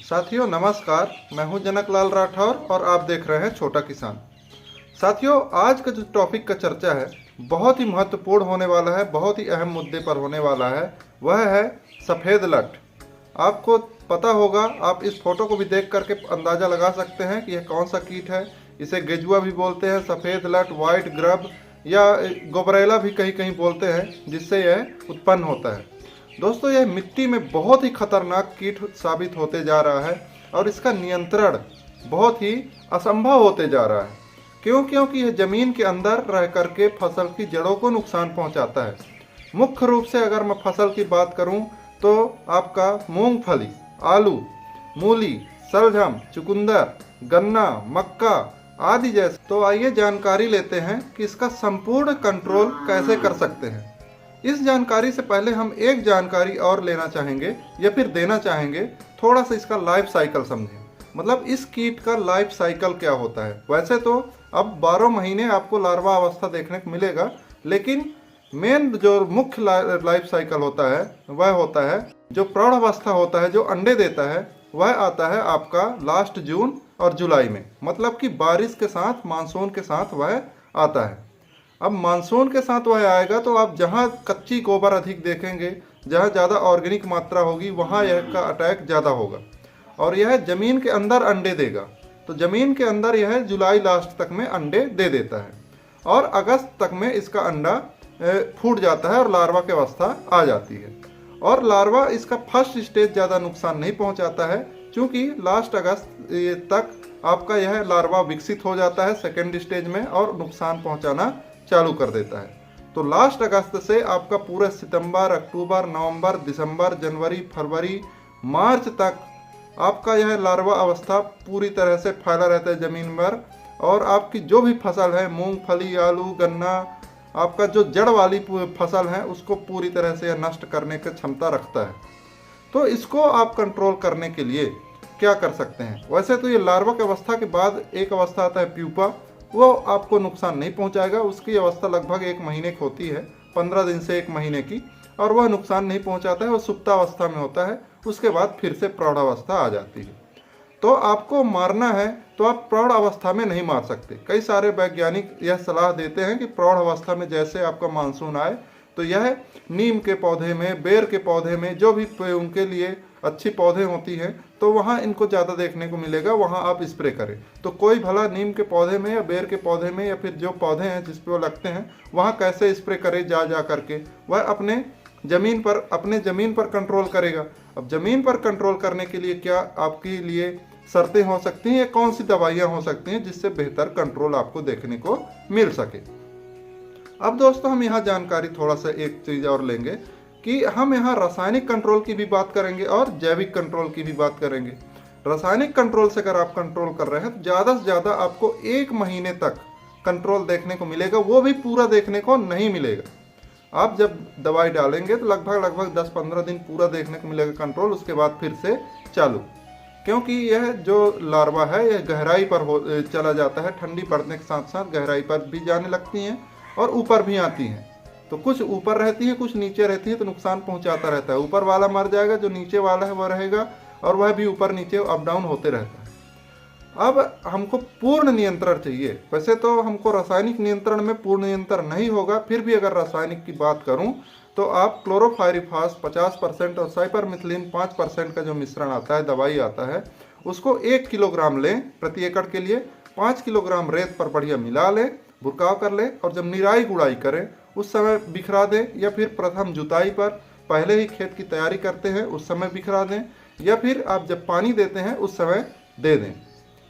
साथियों नमस्कार, मैं हूं जनक लाल राठौर और आप देख रहे हैं छोटा किसान। साथियों आज का जो टॉपिक का चर्चा है बहुत ही महत्वपूर्ण होने वाला है, बहुत ही अहम मुद्दे पर होने वाला है। वह है सफ़ेद लट। आपको पता होगा, आप इस फोटो को भी देख करके अंदाज़ा लगा सकते हैं कि यह कौन सा कीट है। इसे गेजुआ भी बोलते हैं, सफ़ेद लट, वाइट ग्रब या गोबरेला भी कहीं कहीं बोलते हैं, जिससे यह उत्पन्न होता है। दोस्तों यह मिट्टी में बहुत ही खतरनाक कीट साबित होते जा रहा है और इसका नियंत्रण बहुत ही असंभव होते जा रहा है। क्योंकि यह जमीन के अंदर रह करके फसल की जड़ों को नुकसान पहुंचाता है। मुख्य रूप से अगर मैं फसल की बात करूं तो आपका मूंगफली, आलू, मूली, शलजम, चुकंदर, गन्ना, मक्का आदि जैसे। तो आइए जानकारी लेते हैं कि इसका संपूर्ण कंट्रोल कैसे कर सकते हैं। इस जानकारी से पहले हम एक जानकारी और लेना चाहेंगे या फिर देना चाहेंगे, थोड़ा सा इसका लाइफ साइकिल समझें। मतलब इस कीट का लाइफ साइकिल क्या होता है। वैसे तो अब 12 महीने आपको लार्वा अवस्था देखने को मिलेगा, लेकिन मेन जो मुख्य लाइफ साइकिल होता है वह होता है जो प्रौढ़ अवस्था होता है, जो अंडे देता है, वह आता है आपका लास्ट जून और जुलाई में। मतलब कि बारिश के साथ, मानसून के साथ वह आता है। अब मानसून के साथ वह आएगा तो आप जहाँ कच्ची गोबर अधिक देखेंगे, जहाँ ज़्यादा ऑर्गेनिक मात्रा होगी, वहाँ यह का अटैक ज़्यादा होगा और यह ज़मीन के अंदर अंडे देगा। तो ज़मीन के अंदर यह जुलाई लास्ट तक में अंडे दे देता है और अगस्त तक में इसका अंडा फूट जाता है और लार्वा की अवस्था आ जाती है। और लार्वा इसका फर्स्ट स्टेज ज़्यादा नुकसान नहीं पहुँचाता है, क्योंकि लास्ट अगस्त तक आपका यह लार्वा विकसित हो जाता है सेकेंड स्टेज में और नुकसान पहुँचाना चालू कर देता है। तो लास्ट अगस्त से आपका पूरा सितंबर, अक्टूबर, नवंबर, दिसंबर, जनवरी, फरवरी, मार्च तक आपका यह लार्वा अवस्था पूरी तरह से फैला रहता है ज़मीन पर। और आपकी जो भी फसल है, मूंगफली, आलू, गन्ना, आपका जो जड़ वाली फसल है, उसको पूरी तरह से नष्ट करने की क्षमता रखता है। तो इसको आप कंट्रोल करने के लिए क्या कर सकते हैं। वैसे तो ये लार्वा की अवस्था के बाद एक अवस्था आता है प्यूपा, वो आपको नुकसान नहीं पहुंचाएगा। उसकी अवस्था लगभग 1 महीने की होती है, 15 दिन से 1 महीने की, और वह नुकसान नहीं पहुंचाता है। वो सुप्तावस्था में होता है, उसके बाद फिर से प्रौढ़ावस्था आ जाती है। तो आपको मारना है तो आप प्रौढ़ अवस्था में नहीं मार सकते। कई सारे वैज्ञानिक यह सलाह देते हैं कि प्रौढ़ अवस्था में जैसे आपका मानसून आए तो यह नीम के पौधे में, बेर के पौधे में, जो भी उनके लिए अच्छी पौधे होती हैं, तो वहाँ इनको ज़्यादा देखने को मिलेगा, वहाँ आप स्प्रे करें। तो कोई भला नीम के पौधे में या बेर के पौधे में या फिर जो पौधे हैं जिस पे वो लगते हैं, वहाँ कैसे स्प्रे करे जा करके। वह अपने ज़मीन पर कंट्रोल करेगा। अब ज़मीन पर कंट्रोल करने के लिए क्या आपके लिए शर्तें हो सकती हैं या कौन सी दवाइयाँ हो सकती हैं जिससे बेहतर कंट्रोल आपको देखने को मिल सके। अब दोस्तों हम यहाँ जानकारी थोड़ा सा एक चीज़ और लेंगे कि हम यहाँ रासायनिक कंट्रोल की भी बात करेंगे और जैविक कंट्रोल की भी बात करेंगे। रासायनिक कंट्रोल से अगर आप कंट्रोल कर रहे हैं तो ज़्यादा से ज़्यादा आपको 1 महीने तक कंट्रोल देखने को मिलेगा, वो भी पूरा देखने को नहीं मिलेगा। आप जब दवाई डालेंगे तो लगभग 10-15 दिन पूरा देखने को मिलेगा कंट्रोल, उसके बाद फिर से चालू। क्योंकि यह जो लार्वा है यह गहराई पर चला जाता है, ठंडी पड़ने के साथ साथ गहराई पर भी जाने लगती हैं और ऊपर भी आती हैं। तो कुछ ऊपर रहती है, कुछ नीचे रहती है, तो नुकसान पहुंचाता रहता है। ऊपर वाला मर जाएगा, जो नीचे वाला है वह रहेगा और वह भी ऊपर नीचे अप डाउन होते रहता है। अब हमको पूर्ण नियंत्रण चाहिए। वैसे तो हमको रासायनिक नियंत्रण में पूर्ण नियंत्रण नहीं होगा, फिर भी अगर रासायनिक की बात करूं तो आप क्लोरोफायरिफास 50% और साइपरमेथ्रिन 5% का जो मिश्रण आता है, दवाई आता है, उसको 1 किलोग्राम लें प्रति एकड़ के लिए। 5 किलोग्राम रेत पर बढ़िया मिला लें, बुरकाव कर लें और जब निराई गुड़ाई करें उस समय बिखरा दें, या फिर प्रथम जुताई पर पहले ही खेत की तैयारी करते हैं उस समय बिखरा दें, या फिर आप जब पानी देते हैं उस समय दे दें।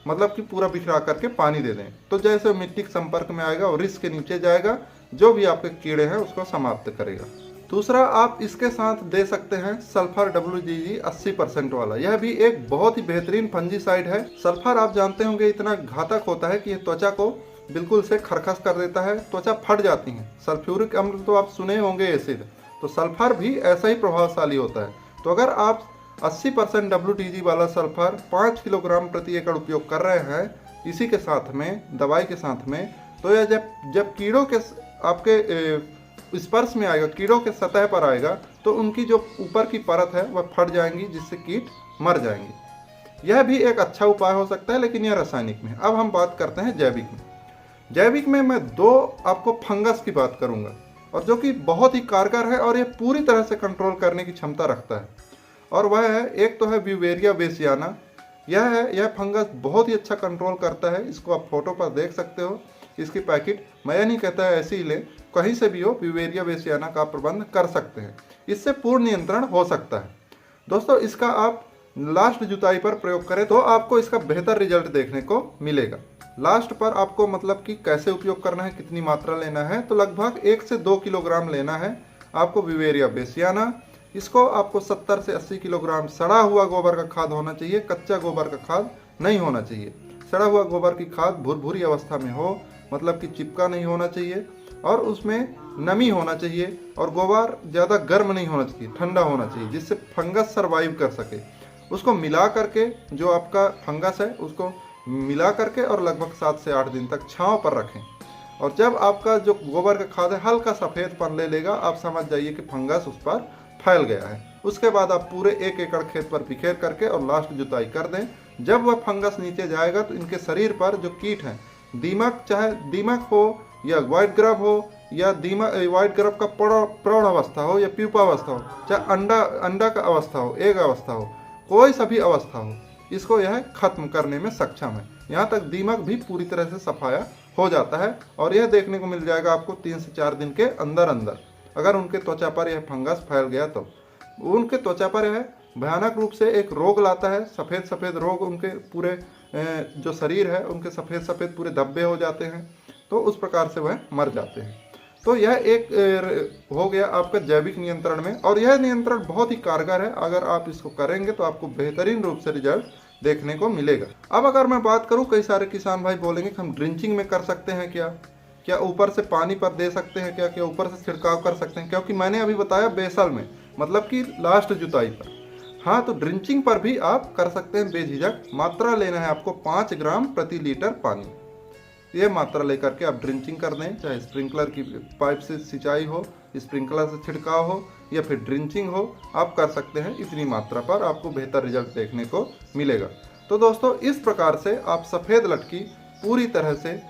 मतलब कि पूरा बिखरा करके पानी दे दें। तो जैसे मिट्टी के संपर्क में आएगा और रिस के नीचे जाएगा, जो भी आपके कीड़े हैं उसको समाप्त करेगा। दूसरा आप इसके साथ दे सकते हैं सल्फर WGG 80% वाला। यह भी एक बहुत ही बेहतरीन फंजीसाइड है। सल्फर आप जानते होंगे इतना घातक होता है कि यह त्वचा को बिल्कुल से खरखस कर देता है, त्वचा फट जाती है। सल्फ्यूरिक अम्ल तो आप सुने होंगे, एसिड। तो सल्फर भी ऐसा ही प्रभावशाली होता है। तो अगर आप 80% WTG वाला सल्फर 5 किलोग्राम प्रति एकड़ उपयोग कर रहे हैं इसी के साथ में, दवाई के साथ में, तो यह जब कीड़ों के आपके स्पर्श में आएगा, कीड़ों के सतह पर आएगा, तो उनकी जो ऊपर की परत है वह फट जाएंगी, जिससे कीट मर जाएंगे। यह भी एक अच्छा उपाय हो सकता है, लेकिन यह रासायनिक में। अब हम बात करते हैं जैविक में। जैविक में मैं दो आपको फंगस की बात करूंगा, और जो कि बहुत ही कारगर है और ये पूरी तरह से कंट्रोल करने की क्षमता रखता है। और वह है, एक तो है ब्यूवेरिया बेसियाना। यह फंगस बहुत ही अच्छा कंट्रोल करता है। इसको आप फोटो पर देख सकते हो। इसकी पैकेट मैं नहीं कहता है ऐसे ही ले, कहीं से भी हो, ब्यूवेरिया बेसियाना का प्रबंध कर सकते हैं। इससे पूर्ण नियंत्रण हो सकता है। दोस्तों, इसका आप लास्ट जुताई पर प्रयोग करें तो आपको इसका बेहतर रिजल्ट देखने को मिलेगा। लास्ट पर आपको मतलब कि कैसे उपयोग करना है, कितनी मात्रा लेना है, तो लगभग 1 से 2 किलोग्राम लेना है आपको ब्यूवेरिया बेसियाना। इसको आपको 70 से 80 किलोग्राम सड़ा हुआ गोबर का खाद होना चाहिए, कच्चा गोबर का खाद नहीं होना चाहिए। सड़ा हुआ गोबर की खाद भुरभुरी अवस्था में हो, मतलब कि चिपका नहीं होना चाहिए, और उसमें नमी होना चाहिए, और गोबर ज़्यादा गर्म नहीं होना चाहिए, ठंडा होना चाहिए, जिससे फंगस सर्वाइव कर सके। उसको मिला करके, जो आपका फंगस है उसको मिला करके, और लगभग 7 से 8 दिन तक छांव पर रखें। और जब आपका जो गोबर का खाद है हल्का सफ़ेदपन ले लेगा, आप समझ जाइए कि फंगस उस पर फैल गया है। उसके बाद आप पूरे 1 एकड़ खेत पर बिखेर करके और लास्ट जुताई कर दें। जब वह फंगस नीचे जाएगा तो इनके शरीर पर जो कीट हैं, दीमक, चाहे दीमक हो या व्हाइट ग्रब हो, या व्हाइट ग्रब का प्रौढ़ अवस्था हो या प्यूपा अवस्था हो, चाहे अंडा का अवस्था हो, एग अवस्था हो, कोई सभी अवस्था हो, इसको यह खत्म करने में सक्षम है। यहाँ तक दीमक भी पूरी तरह से सफाया हो जाता है, और यह देखने को मिल जाएगा आपको 3 से 4 दिन के अंदर अंदर। अगर उनके त्वचा पर यह फंगस फैल गया तो उनके त्वचा पर यह भयानक रूप से एक रोग लाता है, सफ़ेद सफ़ेद रोग। उनके पूरे जो शरीर है उनके सफ़ेद सफ़ेद पूरे धब्बे हो जाते हैं, तो उस प्रकार से वह मर जाते हैं। तो यह एक हो गया आपका जैविक नियंत्रण में, और यह नियंत्रण बहुत ही कारगर है। अगर आप इसको करेंगे तो आपको बेहतरीन रूप से रिजल्ट देखने को मिलेगा। अब अगर मैं बात करूं, कई सारे किसान भाई बोलेंगे कि हम ड्रिंचिंग में कर सकते हैं क्या ऊपर से पानी पर दे सकते हैं, क्या ऊपर से छिड़काव कर सकते हैं, क्योंकि मैंने अभी बताया बेसल में, मतलब कि लास्ट जुताई पर। हाँ, तो ड्रिंचिंग पर भी आप कर सकते हैं बेझिझक। मात्रा लेना है आपको 5 ग्राम प्रति लीटर पानी। ये मात्रा लेकर के आप ड्रिंचिंग कर दें, चाहे स्प्रिंकलर की पाइप से सिंचाई हो, स्प्रिंकलर से छिड़काव हो, या फिर ड्रिंचिंग हो, आप कर सकते हैं। इतनी मात्रा पर आपको बेहतर रिजल्ट देखने को मिलेगा। तो दोस्तों, इस प्रकार से आप सफ़ेद लटकी पूरी तरह से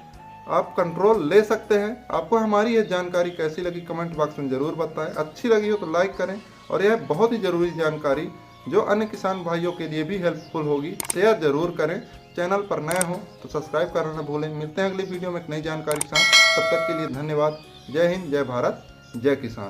आप कंट्रोल ले सकते हैं। आपको हमारी यह जानकारी कैसी लगी कमेंट बॉक्स में ज़रूर बताएं। अच्छी लगी हो तो लाइक करें, और यह बहुत ही ज़रूरी जानकारी जो अन्य किसान भाइयों के लिए भी हेल्पफुल होगी, शेयर ज़रूर करें। चैनल पर नए हो तो सब्सक्राइब करना न भूलें। मिलते हैं अगली वीडियो में एक नई जानकारी के साथ। तब तक के लिए धन्यवाद। जय हिंद, जय भारत, जय किसान।